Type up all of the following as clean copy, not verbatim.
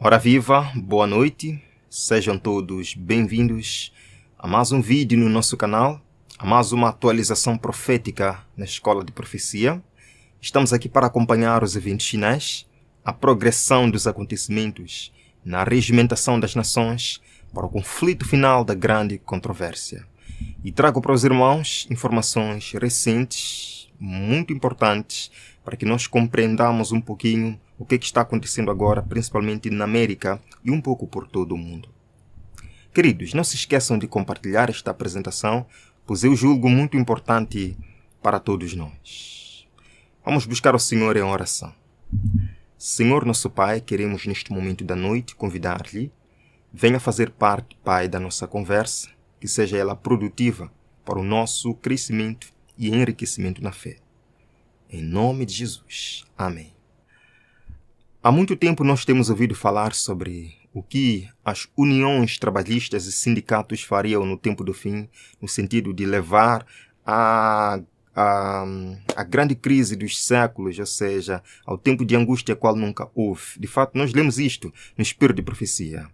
Ora viva, boa noite, sejam todos bem-vindos a mais um vídeo no nosso canal, a mais uma atualização profética na Escola de Profecia. Estamos aqui para acompanhar os eventos finais, a progressão dos acontecimentos na regimentação das nações para o conflito final da grande controvérsia. E trago para os irmãos informações recentes, muito importantes, para que nós compreendamos um pouquinho o que está acontecendo agora, principalmente na América e um pouco por todo o mundo. Queridos, não se esqueçam de compartilhar esta apresentação, pois eu julgo muito importante para todos nós. Vamos buscar o Senhor em oração. Senhor nosso Pai, queremos neste momento da noite convidar-lhe, venha fazer parte, Pai, da nossa conversa, que seja ela produtiva para o nosso crescimento e enriquecimento na fé. Em nome de Jesus. Amém. Há muito tempo nós temos ouvido falar sobre o que as uniões trabalhistas e sindicatos fariam no tempo do fim, no sentido de levar a grande crise dos séculos, ou seja, ao tempo de angústia qual nunca houve. De fato, nós lemos isto no Espírito de Profecia.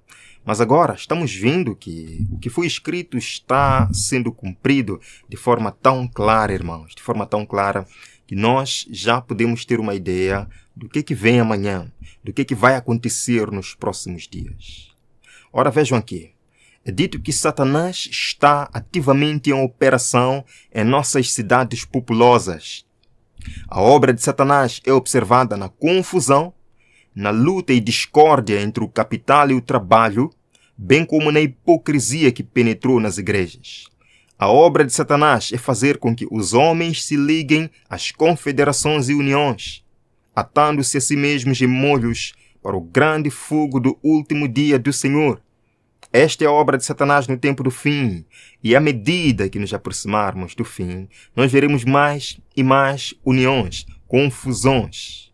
Mas agora estamos vendo que o que foi escrito está sendo cumprido de forma tão clara, irmãos, de forma tão clara, que nós já podemos ter uma ideia do que vem amanhã, do que vai acontecer nos próximos dias. Ora, vejam aqui. É dito que Satanás está ativamente em operação em nossas cidades populosas. A obra de Satanás é observada na confusão, na luta e discórdia entre o capital e o trabalho, bem como na hipocrisia que penetrou nas igrejas. A obra de Satanás é fazer com que os homens se liguem às confederações e uniões, atando-se a si mesmos em molhos para o grande fogo do último dia do Senhor. Esta é a obra de Satanás no tempo do fim, e à medida que nos aproximarmos do fim, nós veremos mais e mais uniões, confusões.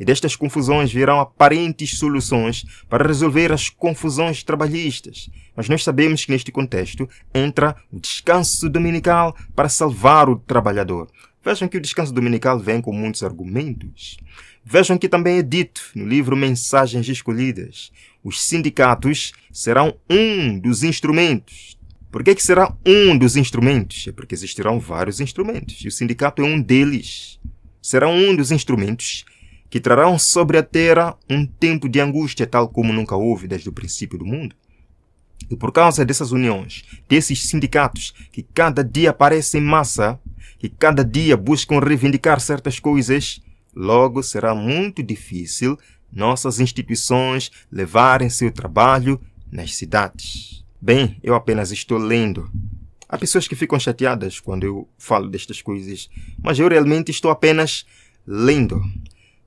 E destas confusões virão aparentes soluções para resolver as confusões trabalhistas. Mas nós sabemos que neste contexto entra o descanso dominical para salvar o trabalhador. Vejam que o descanso dominical vem com muitos argumentos. Vejam que também é dito no livro Mensagens Escolhidas. Os sindicatos serão um dos instrumentos. Por que será um dos instrumentos? É porque existirão vários instrumentos. E o sindicato é um deles. Será um dos instrumentos que trarão sobre a terra um tempo de angústia tal como nunca houve desde o princípio do mundo. E por causa dessas uniões, desses sindicatos que cada dia aparecem em massa, que cada dia buscam reivindicar certas coisas, logo será muito difícil nossas instituições levarem seu trabalho nas cidades. Bem, eu apenas estou lendo. Há pessoas que ficam chateadas quando eu falo destas coisas, mas eu realmente estou apenas lendo.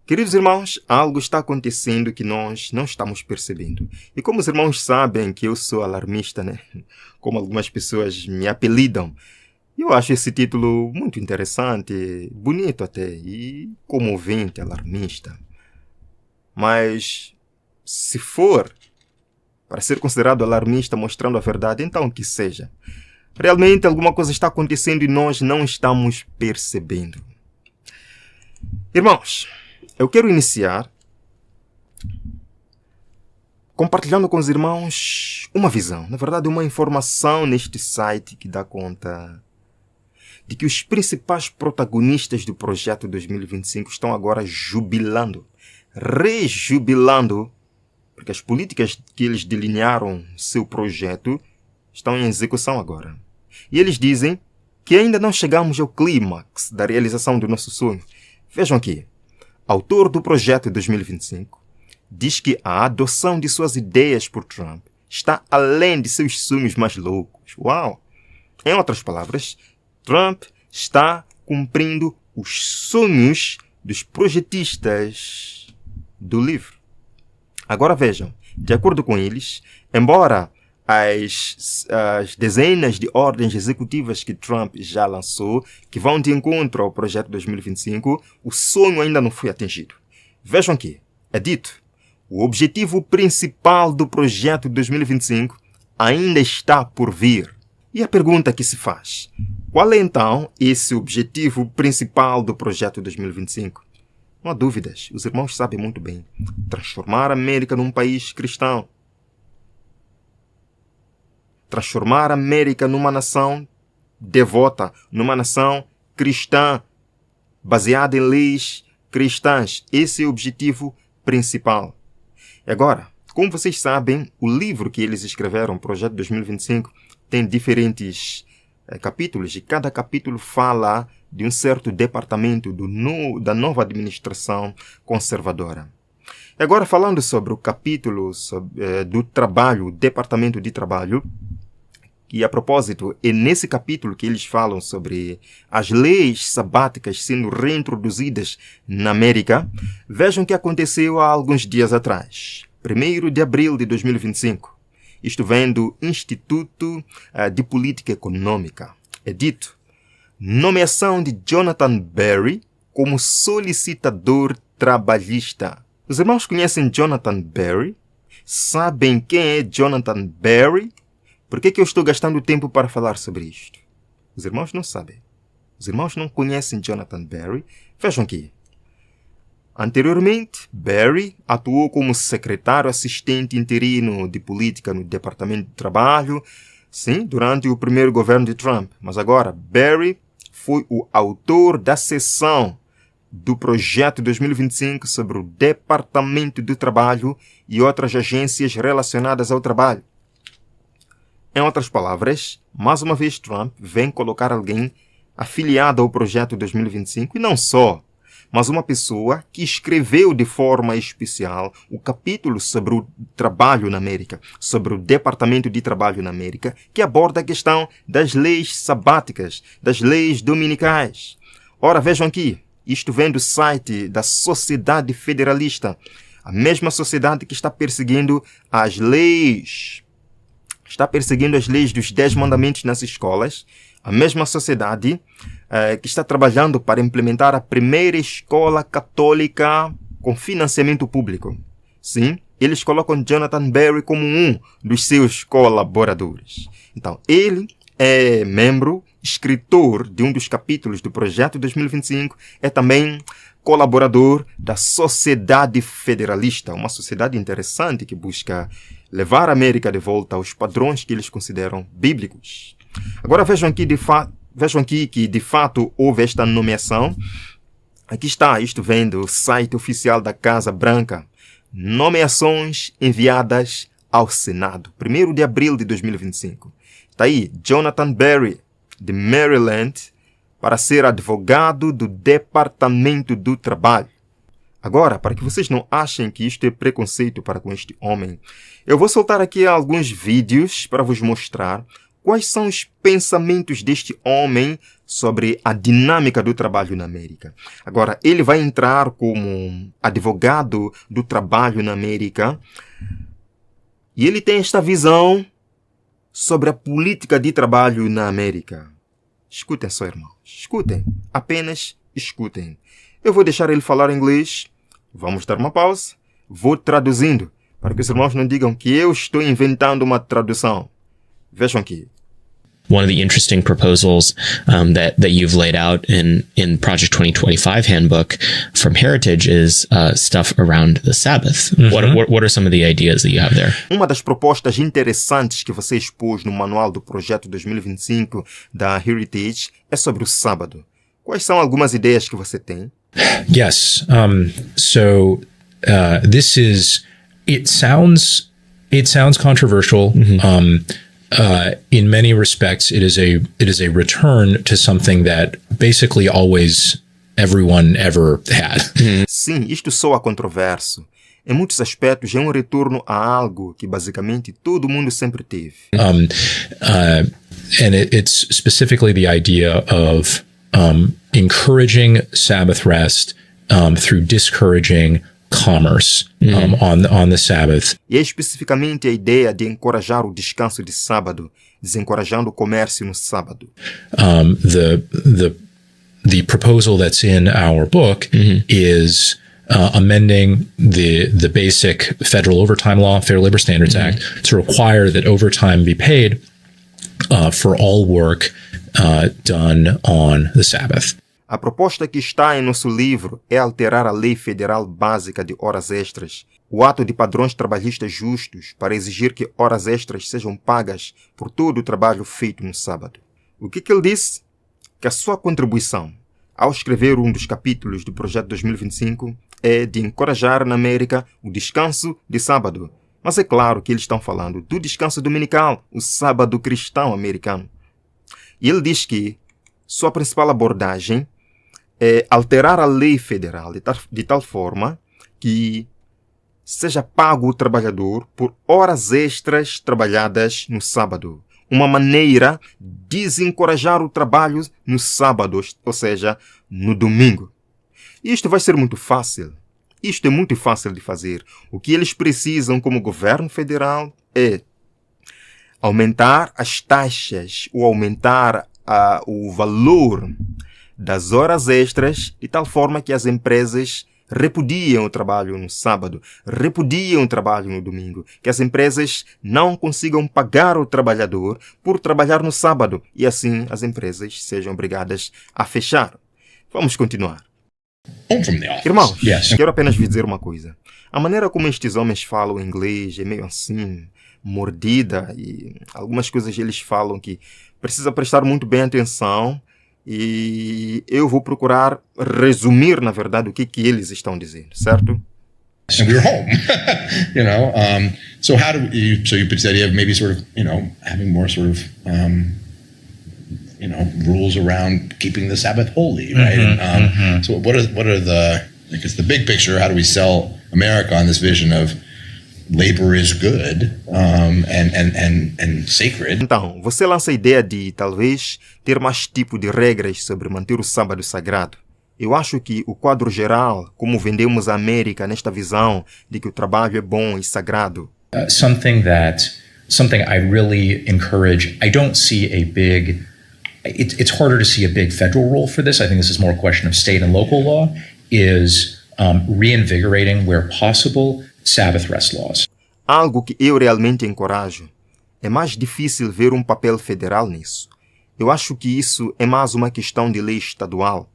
Queridos irmãos, algo está acontecendo que nós não estamos percebendo. E como os irmãos sabem que eu sou alarmista, né? Como algumas pessoas me apelidam, eu acho esse título muito interessante, bonito até, e comovente, alarmista. Mas, se for para ser considerado alarmista mostrando a verdade, então que seja. Realmente alguma coisa está acontecendo e nós não estamos percebendo. Irmãos, eu quero iniciar compartilhando com os irmãos uma visão, na verdade uma informação neste site que dá conta de que os principais protagonistas do projeto 2025 estão agora jubilando, rejubilando, porque as políticas que eles delinearam seu projeto estão em execução agora. E eles dizem que ainda não chegamos ao clímax da realização do nosso sonho. Vejam aqui. Autor do projeto 2025, diz que a adoção de suas ideias por Trump está além de seus sonhos mais loucos. Uau! Em outras palavras, Trump está cumprindo os sonhos dos projetistas do livro. Agora vejam, de acordo com eles, embora as dezenas de ordens executivas que Trump já lançou, que vão de encontro ao projeto 2025, o sonho ainda não foi atingido. Vejam aqui, é dito, o objetivo principal do projeto 2025 ainda está por vir. E a pergunta que se faz, qual é então esse objetivo principal do projeto 2025? Não há dúvidas, os irmãos sabem muito bem. Transformar a América num país cristão. Transformar a América numa nação devota, numa nação cristã, baseada em leis cristãs. Esse é o objetivo principal. E agora, como vocês sabem, o livro que eles escreveram, Projeto 2025, tem diferentes capítulos, e cada capítulo fala de um certo departamento da nova administração conservadora. E agora, falando sobre o capítulo do trabalho, o departamento de trabalho, que a propósito é nesse capítulo que eles falam sobre as leis sabáticas sendo reintroduzidas na América, vejam o que aconteceu há alguns dias atrás. 1º de abril de 2025. Isto vem do Instituto de Política Econômica. É dito: nomeação de Jonathan Berry como solicitador trabalhista. Os irmãos conhecem Jonathan Berry? Sabem quem é Jonathan Berry? Por que eu estou gastando tempo para falar sobre isto? Os irmãos não sabem. Os irmãos não conhecem Jonathan Berry. Vejam aqui. Anteriormente, Berry atuou como secretário assistente interino de política no Departamento de Trabalho, sim, durante o primeiro governo de Trump. Mas agora, Berry foi o autor da seção do Projeto 2025 sobre o Departamento do Trabalho e outras agências relacionadas ao trabalho. Em outras palavras, mais uma vez Trump vem colocar alguém afiliado ao Projeto 2025 e não só, mas uma pessoa que escreveu de forma especial o capítulo sobre o trabalho na América, sobre o Departamento de Trabalho na América, que aborda a questão das leis sabáticas, das leis dominicais. Ora, vejam aqui, isto vem do site da Sociedade Federalista, a mesma sociedade que está perseguindo as leis dos 10 mandamentos nas escolas, a mesma sociedade que está trabalhando para implementar a primeira escola católica com financiamento público. Sim, eles colocam Jonathan Berry como um dos seus colaboradores. Então, ele é membro, escritor de um dos capítulos do Projeto 2025, é também colaborador da Sociedade Federalista, uma sociedade interessante que busca levar a América de volta aos padrões que eles consideram bíblicos. Agora vejam aqui que de fato houve esta nomeação. Aqui está, isto vem do site oficial da Casa Branca. Nomeações enviadas ao Senado, 1º de abril de 2025. Está aí, Jonathan Berry, de Maryland, para ser advogado do Departamento do Trabalho. Agora, para que vocês não achem que isto é preconceito para com este homem, eu vou soltar aqui alguns vídeos para vos mostrar quais são os pensamentos deste homem sobre a dinâmica do trabalho na América. Agora, ele vai entrar como advogado do trabalho na América e ele tem esta visão sobre a política de trabalho na América. Escutem só, irmãos. Escutem. Apenas escutem. Eu vou deixar ele falar inglês. Vamos dar uma pausa. Vou traduzindo, para que os irmãos não digam que eu estou inventando uma tradução. Vejam aqui. One of the interesting proposals that you've laid out in Project 2025 handbook from Heritage is stuff around the Sabbath. Mm-hmm. What are some of the ideas that you have there? Uma das propostas interessantes que você expôs no manual do Projeto 2025 da Heritage é sobre o sábado. Quais são algumas ideias que você tem? Yes. This is, it sounds controversial. Mm-hmm. In many respects, it is a return to something that basically always everyone ever had. Sim, isto soa controverso. Em muitos aspectos, é um retorno a algo que basicamente todo mundo sempre teve. And it's specifically the idea of encouraging Sabbath rest through discouraging commerce on the Sabbath. E é especificamente a ideia de encorajar o descanso de sábado, desencorajando o comércio no sábado. The proposal that's in our book is amending the basic federal overtime law, Fair Labor Standards Act, to require that overtime be paid for all work done on the Sabbath. A proposta que está em nosso livro é alterar a Lei Federal Básica de Horas Extras, o ato de padrões trabalhistas justos, para exigir que horas extras sejam pagas por todo o trabalho feito no sábado. O que ele disse? Que a sua contribuição ao escrever um dos capítulos do Projeto 2025 é de encorajar na América o descanso de sábado. Mas é claro que eles estão falando do descanso dominical, o sábado cristão americano. E ele diz que sua principal abordagem é alterar a lei federal de tal forma que seja pago o trabalhador por horas extras trabalhadas no sábado. Uma maneira de desencorajar o trabalho no sábado, ou seja, no domingo. Isto vai ser muito fácil. Isto é muito fácil de fazer. O que eles precisam como governo federal é aumentar as taxas ou aumentar o valor das horas extras de tal forma que as empresas repudiam o trabalho no sábado, repudiam o trabalho no domingo, que as empresas não consigam pagar o trabalhador por trabalhar no sábado e assim as empresas sejam obrigadas a fechar. Vamos continuar. Irmãos, quero apenas vos dizer uma coisa. A maneira como estes homens falam inglês é meio assim, mordida, e algumas coisas eles falam que precisa prestar muito bem atenção. E eu vou procurar resumir, na verdade, o que eles estão dizendo, certo? And we were home, so how do you, so you put this idea of maybe sort of, having more sort of, rules around keeping the Sabbath holy, right? So what are the, I guess the big picture, how do we sell America on this vision of labor is good and sacred? Então, você lança a ideia de talvez ter mais tipo de regras sobre manter o sábado sagrado. Eu acho que o quadro geral, como vendemos a América nesta visão de que o trabalho é bom e sagrado. Something I really encourage. I don't see a big. It's harder to see a big federal role for this. I think this is more a question of state and local law. Is reinvigorating where possible Sabbath rest laws. Algo que eu realmente encorajo. É mais difícil ver um papel federal nisso. Eu acho que isso é mais uma questão de lei estadual.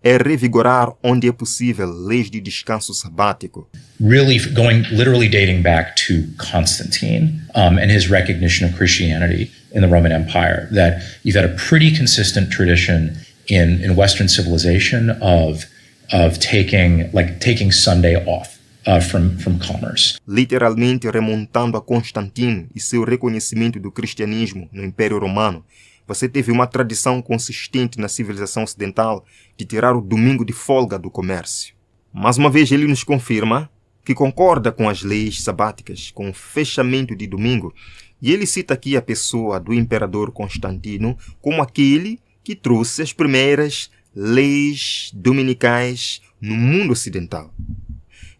É revigorar onde é possível leis de descanso sabático. Really literally dating back to Constantine and his recognition of Christianity in the Roman Empire, that you've had a pretty consistent tradition in Western civilization of taking Sunday off. From commerce. Literalmente remontando a Constantino e seu reconhecimento do cristianismo no Império Romano, você teve uma tradição consistente na civilização ocidental de tirar o domingo de folga do comércio. Mais uma vez ele nos confirma que concorda com as leis sabáticas, com o fechamento de domingo, e ele cita aqui a pessoa do imperador Constantino como aquele que trouxe as primeiras leis dominicais no mundo ocidental.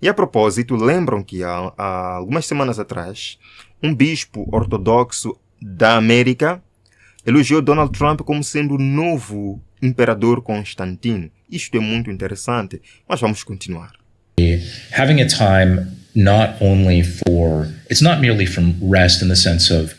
E a propósito, lembram que há algumas semanas atrás, um bispo ortodoxo da América elogiou Donald Trump como sendo o novo imperador Constantino. Isto é muito interessante, mas vamos continuar. Having a time not only for, it's not merely from rest in the sense of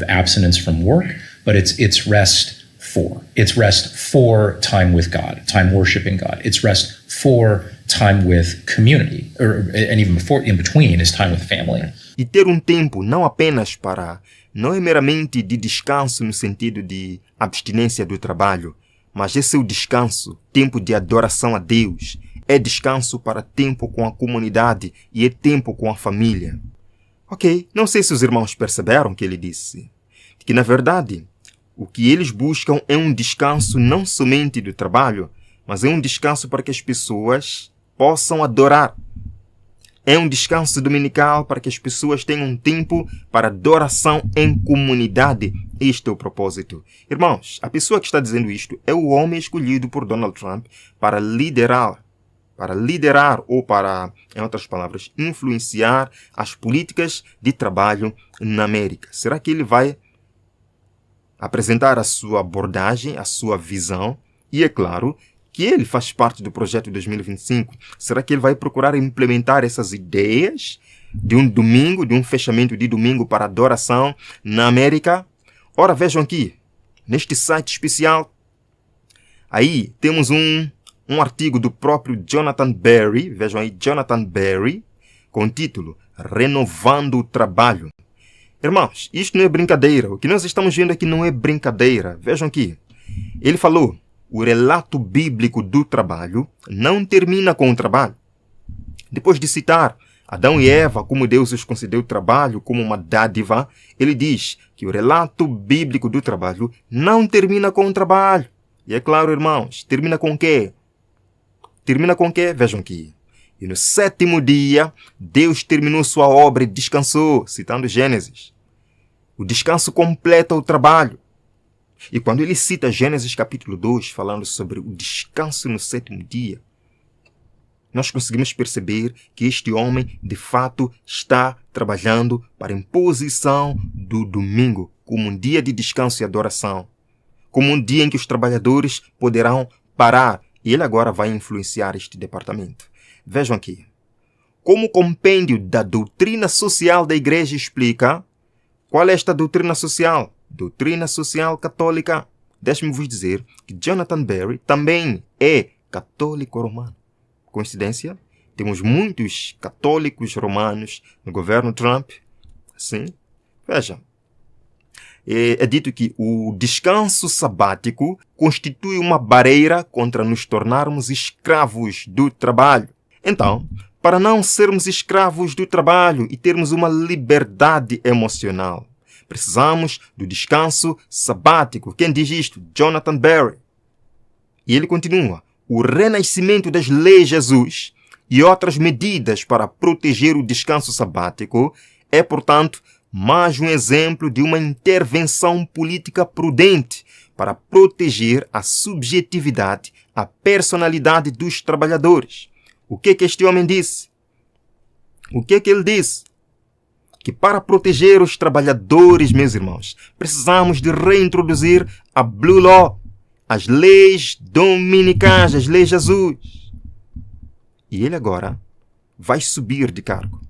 abstinence from work, but it's rest for. It's rest for time with God, time worshiping God. It's rest for time with community, and even before, in between, is time with family. E ter um tempo não apenas para, não é meramente de descanso no sentido de abstinência do trabalho, mas esse é o descanso, tempo de adoração a Deus. É descanso para tempo com a comunidade e é tempo com a família. Ok, não sei se os irmãos perceberam o que ele disse. Que, na verdade, o que eles buscam é um descanso não somente do trabalho, mas é um descanso para que as pessoas possam adorar. É um descanso dominical para que as pessoas tenham um tempo para adoração em comunidade. Este é o propósito. Irmãos, a pessoa que está dizendo isto é o homem escolhido por Donald Trump para liderar ou para, em outras palavras, influenciar as políticas de trabalho na América. Será que ele vai apresentar a sua abordagem, a sua visão? E é claro que ele faz parte do projeto 2025. Será que ele vai procurar implementar essas ideias de um domingo, de um fechamento de domingo para adoração na América? Ora, vejam aqui, neste site especial, aí temos um um artigo do próprio Jonathan Berry, vejam aí, Jonathan Berry, com o título Renovando o Trabalho. Irmãos, isto não é brincadeira. O que nós estamos vendo aqui não é brincadeira. Vejam aqui. Ele falou, o relato bíblico do trabalho não termina com o trabalho. Depois de citar Adão e Eva, como Deus os concedeu o trabalho como uma dádiva, ele diz que o relato bíblico do trabalho não termina com o trabalho. E é claro, irmãos, termina com o quê? Termina com o quê? Vejam aqui. E no 7º dia, Deus terminou sua obra e descansou, citando Gênesis. O descanso completa o trabalho. E quando ele cita Gênesis capítulo 2, falando sobre o descanso no 7º dia, nós conseguimos perceber que este homem, de fato, está trabalhando para a imposição do domingo como um dia de descanso e adoração, como um dia em que os trabalhadores poderão parar. E ele agora vai influenciar este departamento. Vejam aqui. Como o compêndio da doutrina social da igreja explica, qual é esta doutrina social? Doutrina social católica. Deixe-me vos dizer que Jonathan Berry também é católico romano. Coincidência? Temos muitos católicos romanos no governo Trump. Sim. Veja. É dito que o descanso sabático constitui uma barreira contra nos tornarmos escravos do trabalho. Então, para não sermos escravos do trabalho e termos uma liberdade emocional, precisamos do descanso sabático. Quem diz isto? Jonathan Berry. E ele continua. O renascimento das leis de Jesus e outras medidas para proteger o descanso sabático é, portanto, mais um exemplo de uma intervenção política prudente para proteger a subjetividade, a personalidade dos trabalhadores. O que este homem disse? O que ele disse? Que para proteger os trabalhadores, meus irmãos, precisamos de reintroduzir a Blue Law, as leis dominicais, as leis de Jesus. E ele agora vai subir de cargo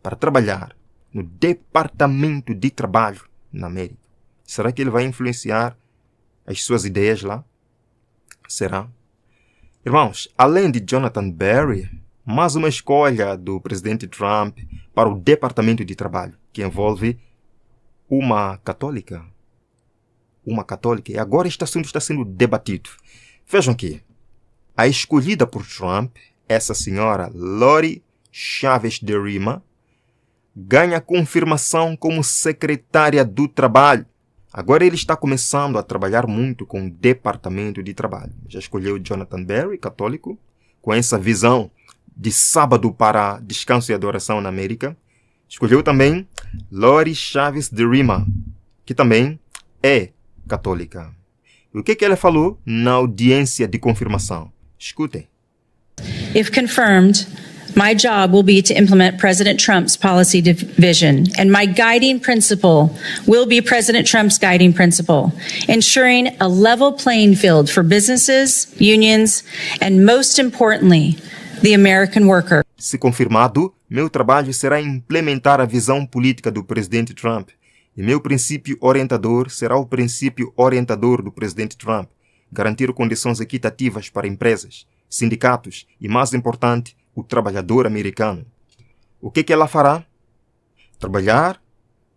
para trabalhar no Departamento de Trabalho na América. Será que ele vai influenciar as suas ideias lá? Será? Irmãos, além de Jonathan Berry, mais uma escolha do presidente Trump para o Departamento de Trabalho, que envolve uma católica. Uma católica. E agora este assunto está sendo debatido. Vejam aqui. A escolhida por Trump, essa senhora Lori Chaves de Lima, ganha confirmação como secretária do Trabalho. Agora ele está começando a trabalhar muito com o Departamento de Trabalho. Já escolheu Jonathan Berry, católico, com essa visão de sábado para descanso e adoração na América. Escolheu também Lori Chaves de Lima, que também é católica. E o que ela falou na audiência de confirmação? Escutem. If confirmed, my job will be to implement President Trump's policy vision, and my guiding principle will be President Trump's guiding principle, ensuring a level playing field for businesses, unions, and most importantly, the American worker. Se confirmado, meu trabalho será implementar a visão política do presidente Trump. E meu princípio orientador será o princípio orientador do presidente Trump. Garantir condições equitativas para empresas, sindicatos e, mais importante, o trabalhador americano. O que ela fará? Trabalhar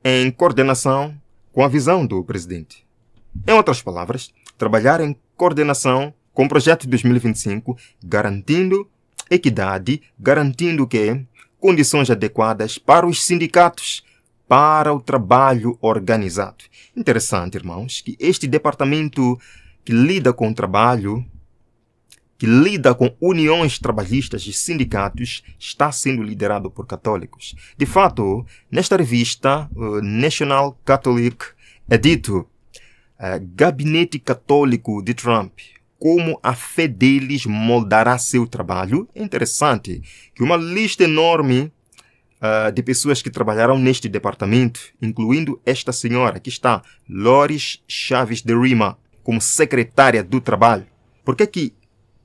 em coordenação com a visão do presidente. Em outras palavras, trabalhar em coordenação com o projeto de 2025, garantindo equidade, garantindo que condições adequadas para os sindicatos, para o trabalho organizado. Interessante, irmãos, que este departamento que lida com o trabalho, que lida com uniões trabalhistas e sindicatos, está sendo liderado por católicos. De fato, nesta revista, National Catholic, é dito Gabinete Católico de Trump, como a fé deles moldará seu trabalho. É interessante que uma lista enorme de pessoas que trabalharão neste departamento, incluindo esta senhora que está, Lori Chaves de Lima, como secretária do Trabalho. Por que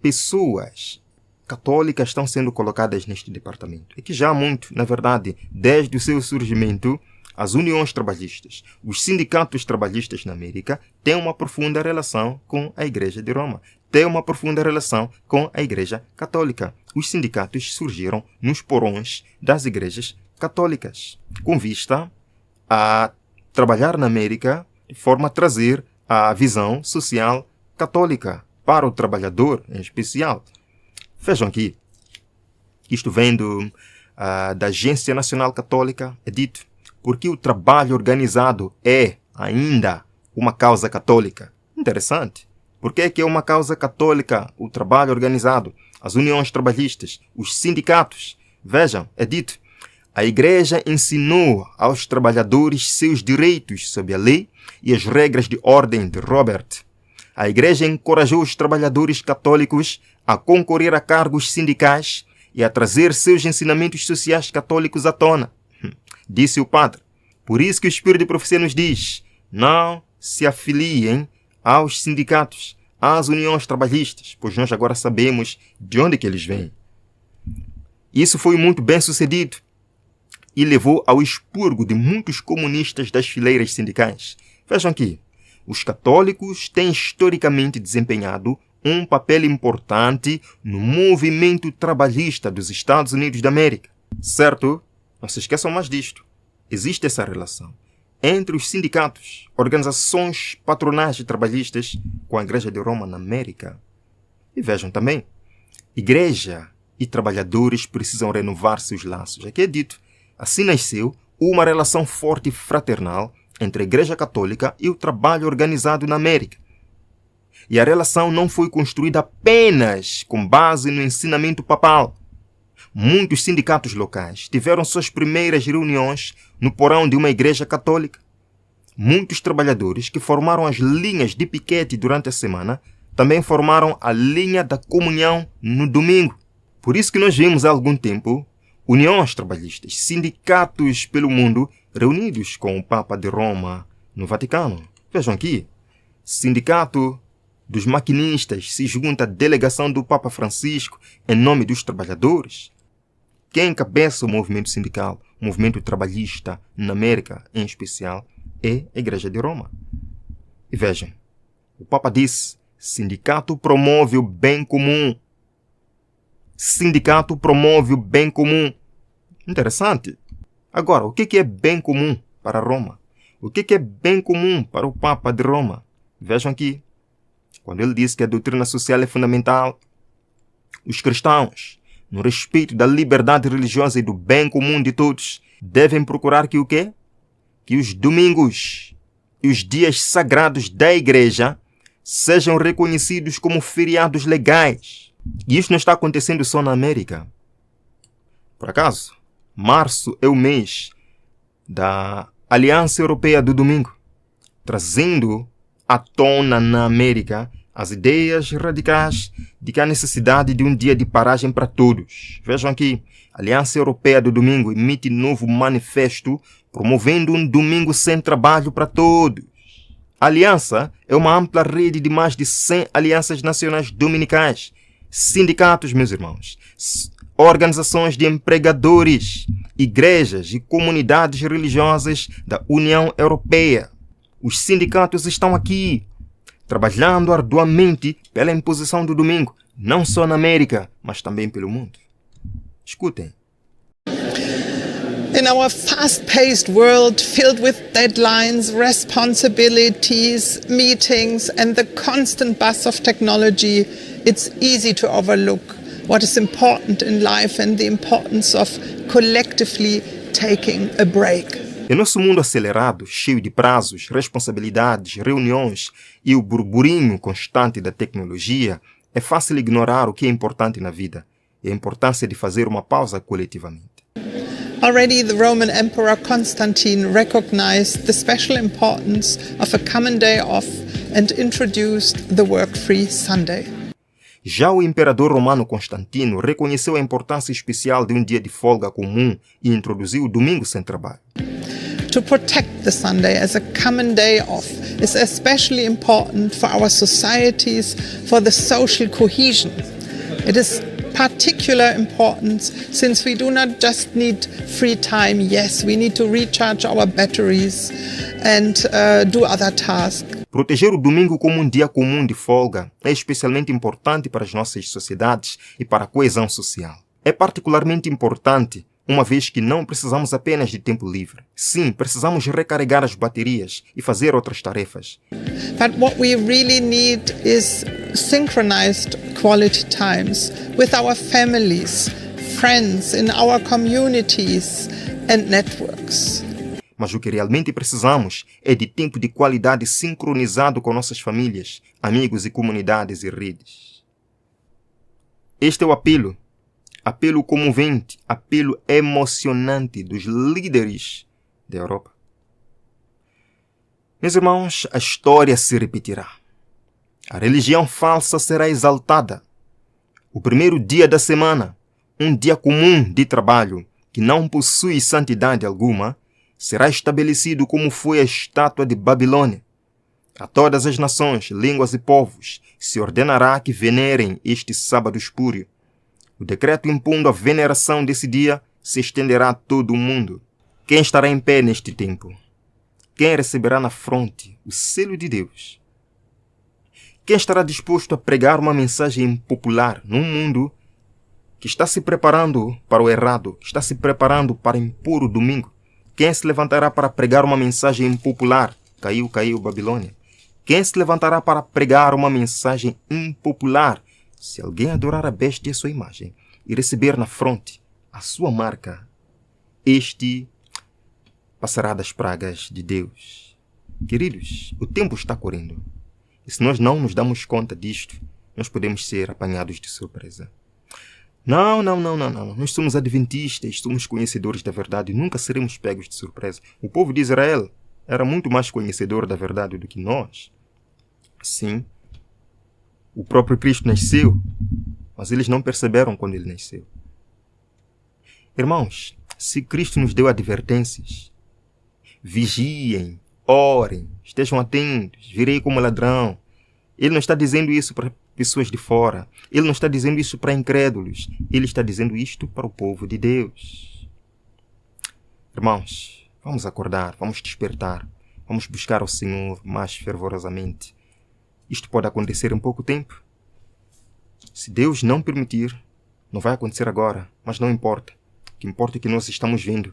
pessoas católicas estão sendo colocadas neste departamento? É que já há muito, na verdade, desde o seu surgimento, as uniões trabalhistas, os sindicatos trabalhistas na América têm uma profunda relação com a Igreja de Roma, tem uma profunda relação com a Igreja Católica. Os sindicatos surgiram nos porões das igrejas católicas, com vista a trabalhar na América de forma a trazer a visão social católica para o trabalhador em especial. Vejam aqui, isto vem da Agência Nacional Católica, é dito, porque o trabalho organizado é ainda uma causa católica. Interessante. Por que é uma causa católica o trabalho organizado, as uniões trabalhistas, os sindicatos? Vejam, é dito, a Igreja ensinou aos trabalhadores seus direitos sob a lei e as regras de ordem de Robert. A Igreja encorajou os trabalhadores católicos a concorrer a cargos sindicais e a trazer seus ensinamentos sociais católicos à tona. Disse o padre. Por isso que o Espírito de Profecia nos diz, não se afiliem aos sindicatos, às uniões trabalhistas, pois nós agora sabemos de onde que eles vêm. Isso foi muito bem sucedido e levou ao expurgo de muitos comunistas das fileiras sindicais. Vejam aqui, os católicos têm historicamente desempenhado um papel importante no movimento trabalhista dos Estados Unidos da América. Certo? Não se esqueçam mais disto. Existe essa relação entre os sindicatos, organizações patronais e trabalhistas, com a Igreja de Roma na América. E vejam também, Igreja e trabalhadores precisam renovar seus laços. Aqui é dito, assim nasceu uma relação forte e fraternal entre a Igreja Católica e o trabalho organizado na América. E a relação não foi construída apenas com base no ensinamento papal. Muitos sindicatos locais tiveram suas primeiras reuniões no porão de uma igreja católica. Muitos trabalhadores que formaram as linhas de piquete durante a semana também formaram a linha da comunhão no domingo. Por isso que nós vimos há algum tempo uniões trabalhistas, sindicatos pelo mundo reunidos com o Papa de Roma no Vaticano. Vejam aqui, sindicato dos maquinistas se junta à delegação do Papa Francisco em nome dos trabalhadores. Quem encabeça o movimento sindical, o movimento trabalhista na América em especial, é a Igreja de Roma. E vejam, o Papa disse, sindicato promove o bem comum. Sindicato promove o bem comum. Interessante. Agora, o que é bem comum para Roma? O que é bem comum para o Papa de Roma? Vejam aqui, quando ele disse que a doutrina social é fundamental, os cristãos, no respeito da liberdade religiosa e do bem comum de todos, devem procurar que o quê? Que os domingos e os dias sagrados da igreja sejam reconhecidos como feriados legais. E isso não está acontecendo só na América. Por acaso, março é o mês da Aliança Europeia do Domingo, trazendo à tona na América as ideias radicais de que há necessidade de um dia de paragem para todos. Vejam aqui, a Aliança Europeia do Domingo emite novo manifesto promovendo um domingo sem trabalho para todos. A aliança é uma ampla rede de mais de 100 alianças nacionais dominicais, sindicatos, meus irmãos, organizações de empregadores, igrejas e comunidades religiosas da União Europeia. Os sindicatos estão aqui, trabalhando arduamente pela imposição do domingo, não só na América, mas também pelo mundo. Escutem. In our fast-paced world filled with deadlines, responsibilities, meetings, and the constant buzz of technology, it's easy to overlook what is important in life and the importance of collectively taking a break. Em nosso mundo acelerado, cheio de prazos, responsabilidades, reuniões e o burburinho constante da tecnologia, é fácil ignorar o que é importante na vida e a importância de fazer uma pausa coletivamente. Already the Roman Emperor Constantine recognized the special importance of a common day off and introduced the work-free Sunday. Já o imperador romano Constantino reconheceu a importância especial de um dia de folga comum e introduziu o domingo sem trabalho. To protect the Sunday as a common day off is especially important for our societies, for the social cohesion. It is particular importance since we do not just need free time. Yes, we need to recharge our batteries and do other tasks. Proteger o domingo como um dia comum de folga é especialmente importante para as nossas sociedades e para a coesão social. É particularmente importante uma vez que não precisamos apenas de tempo livre. Sim, precisamos recarregar as baterias e fazer outras tarefas. But what we really need is synchronized quality times with our families, friends, in our communities and networks. Mas o que realmente precisamos é de tempo de qualidade sincronizado com nossas famílias, amigos e comunidades e redes. Este é o apelo. Apelo comovente, apelo emocionante dos líderes da Europa. Meus irmãos, a história se repetirá. A religião falsa será exaltada. O primeiro dia da semana, um dia comum de trabalho que não possui santidade alguma, será estabelecido como foi a estátua de Babilônia. A todas as nações, línguas e povos se ordenará que venerem este sábado espúrio. O decreto impondo a veneração desse dia se estenderá a todo o mundo. Quem estará em pé neste tempo? Quem receberá na fronte o selo de Deus? Quem estará disposto a pregar uma mensagem impopular num mundo que está se preparando para o errado, está se preparando para impor o domingo? Quem se levantará para pregar uma mensagem impopular? Caiu, caiu, Babilônia. Quem se levantará para pregar uma mensagem impopular? Se alguém adorar a besta e a sua imagem e receber na fronte a sua marca, este passará das pragas de Deus. Queridos, o tempo está correndo. E se nós não nos damos conta disto, nós podemos ser apanhados de surpresa. Não. Nós somos adventistas, somos conhecedores da verdade e nunca seremos pegos de surpresa. O povo de Israel era muito mais conhecedor da verdade do que nós. Sim, o próprio Cristo nasceu, mas eles não perceberam quando ele nasceu. Irmãos, se Cristo nos deu advertências, vigiem, orem, estejam atentos, virei como ladrão. Ele não está dizendo isso para pessoas de fora. Ele não está dizendo isso para incrédulos. Ele está dizendo isto para o povo de Deus. Irmãos, vamos acordar, vamos despertar, vamos buscar ao Senhor mais fervorosamente. Isto pode acontecer em pouco tempo. Se Deus não permitir, não vai acontecer agora, mas não importa. O que importa é que nós estamos vendo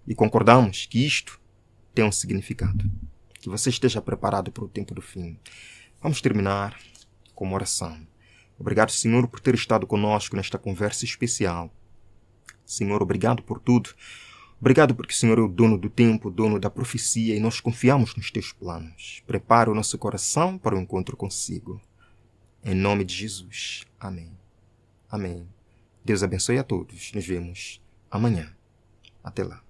e concordamos que isto tem um significado. Que você esteja preparado para o tempo do fim. Vamos terminar com uma oração. Obrigado, Senhor, por ter estado conosco nesta conversa especial. Senhor, obrigado por tudo. Obrigado porque o Senhor é o dono do tempo, dono da profecia e nós confiamos nos teus planos. Prepara o nosso coração para o encontro consigo. Em nome de Jesus. Amém. Amém. Deus abençoe a todos. Nos vemos amanhã. Até lá.